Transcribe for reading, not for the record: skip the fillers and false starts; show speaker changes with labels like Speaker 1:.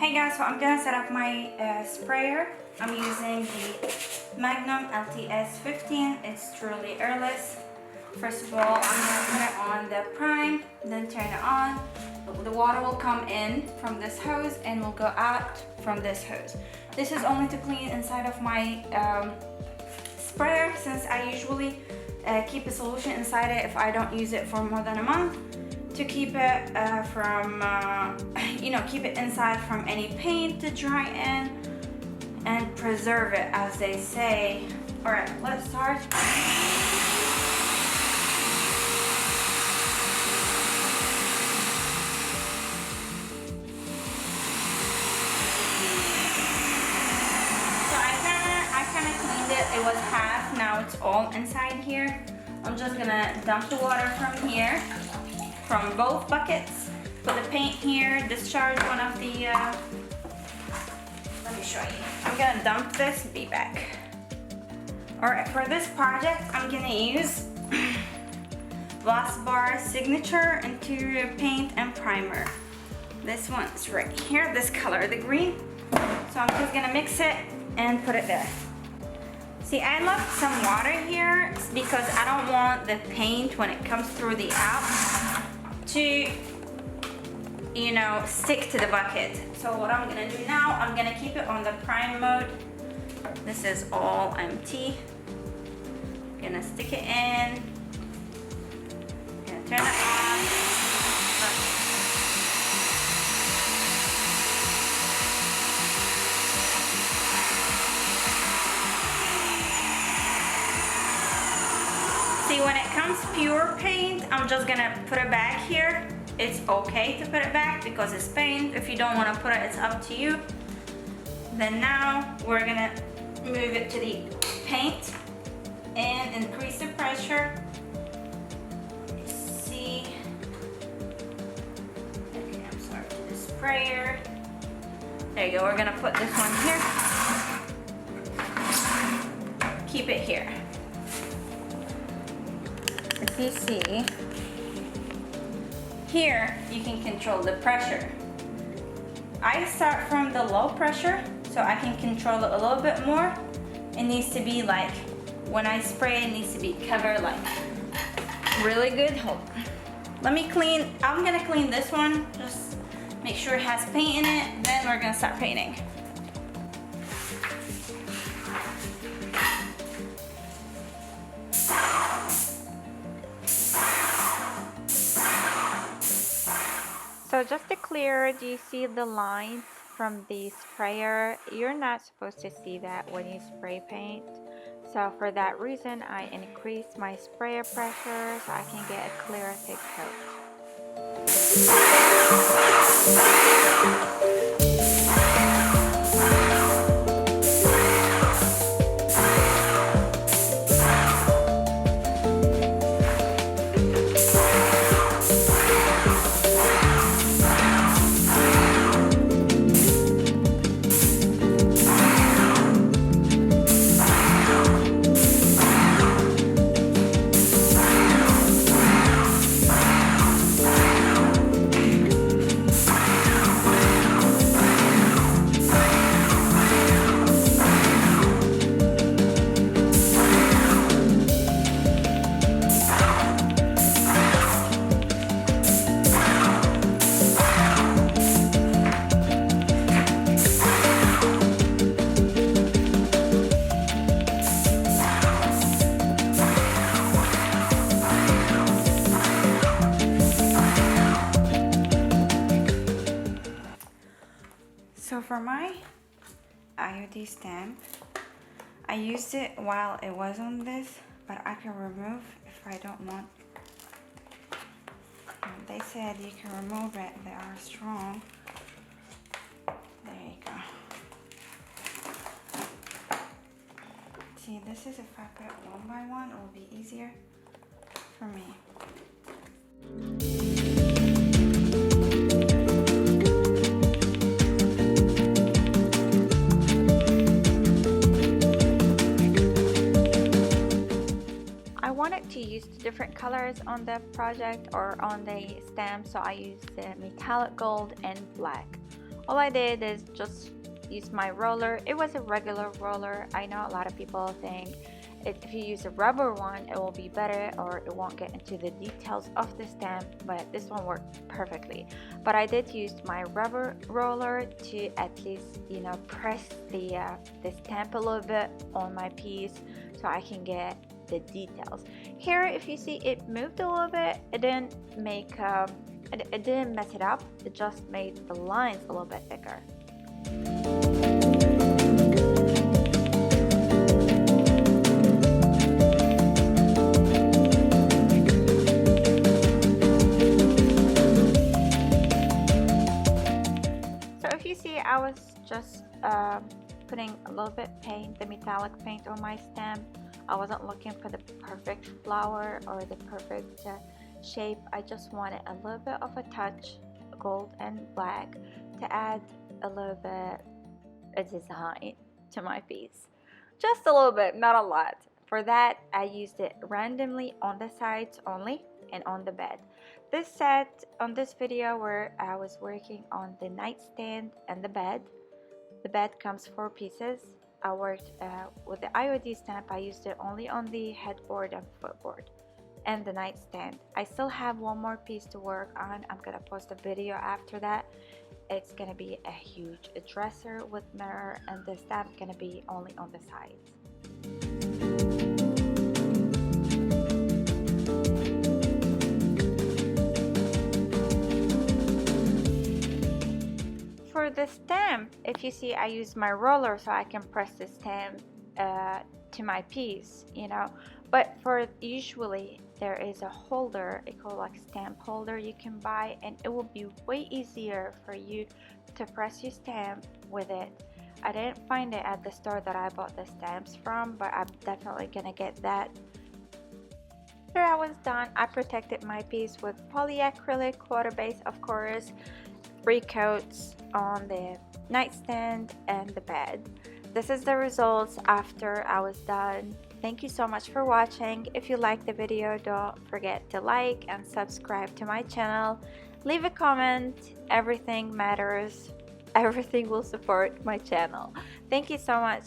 Speaker 1: Hey guys, so I'm gonna set up my sprayer. I'm using the Magnum LTS15. It's truly airless. First of all, I'm gonna put it on the prime, then turn it on. The water will come in from this hose and will go out from this hose. This is only to clean inside of my sprayer, since I usually keep a solution inside it if I don't use it for more than a month, to keep it from, keep it inside from any paint to dry in and preserve it, as they say. All right, let's start. So I kind of cleaned it. It was half, now it's all inside here. I'm just gonna dump the water from here, from both buckets. Put the paint here, discharge one of the, let me show you. I'm gonna dump this, be back. All right, for this project, I'm gonna use Glass Bar Signature Interior Paint and Primer. This one's right here, this color, the green. So I'm just gonna mix it and put it there. See, I left some water here because I don't want the paint, when it comes through the app, to stick to the bucket. So what I'm gonna do now, I'm gonna keep it on the prime mode. This is all empty. I'm gonna stick it in. I'm gonna turn it on. See, when it comes pure paint, I'm just gonna put it back here. It's okay to put it back because it's paint. If you don't want to put it, it's up to you. Then now we're gonna move it to the paint and increase the pressure. See, okay, I'm sorry, to the sprayer. There you go. We're gonna put this one here. Keep it here. If you see, here you can control the pressure. I start from the low pressure so I can control it a little bit more. It needs to be like, when I spray, it needs to be covered like really good. Hold on. Let me clean, I'm gonna clean this one, just make sure it has paint in it, then we're gonna start painting.
Speaker 2: So just to clear, do you see the lines from the sprayer? You're not supposed to see that when you spray paint. So for that reason, I increased my sprayer pressure so I can get a clear, thick coat.
Speaker 1: So for my IOD stamp, I used it while it was on this, but I can remove if I don't want. They said you can remove it, they are strong. There you go. See, this is, if I put it one by one, it will be easier for me.
Speaker 2: I wanted to use different colors on the project or on the stamp, so I used the metallic gold and black. All I did is just use my roller. It was a regular roller. I know a lot of people think if you use a rubber one it will be better or it won't get into the details of the stamp, but this one worked perfectly. But I did use my rubber roller to at least, you know, press the stamp a little bit on my piece so I can get the details. Here, if you see, it moved a little bit. It didn't make it didn't mess it up. It just made the lines a little bit thicker. So if you see, I was just putting a little bit paint, the metallic paint on my stamp. I wasn't looking for the perfect flower or the perfect shape. I just wanted a little bit of a touch, gold and black, to add a little bit of design to my piece. Just a little bit, not a lot. For that, I used it randomly on the sides only and on the bed. This set on this video where I was working on the nightstand and the bed. The bed comes 4 pieces. I worked with the IOD stamp. I used it only on the headboard and footboard and the nightstand. I still have one more piece to work on. I'm gonna post a video after that. It's gonna be a huge dresser with mirror, and the stamp gonna be only on the sides. For the stamp, if you see, I use my roller so I can press the stamp to my piece, you know. But for usually there is a holder, a called like stamp holder you can buy, and it will be way easier for you to press your stamp with it. I didn't find it at the store that I bought the stamps from, but I'm definitely gonna get that. After I was done, I protected my piece with polyacrylic water base, of course, 3 coats on the nightstand and the bed. This is the results after I was done. Thank you so much for watching. If you like the video, don't forget to like and subscribe to my channel. Leave a comment. Everything matters. Everything will support my channel. Thank you so much.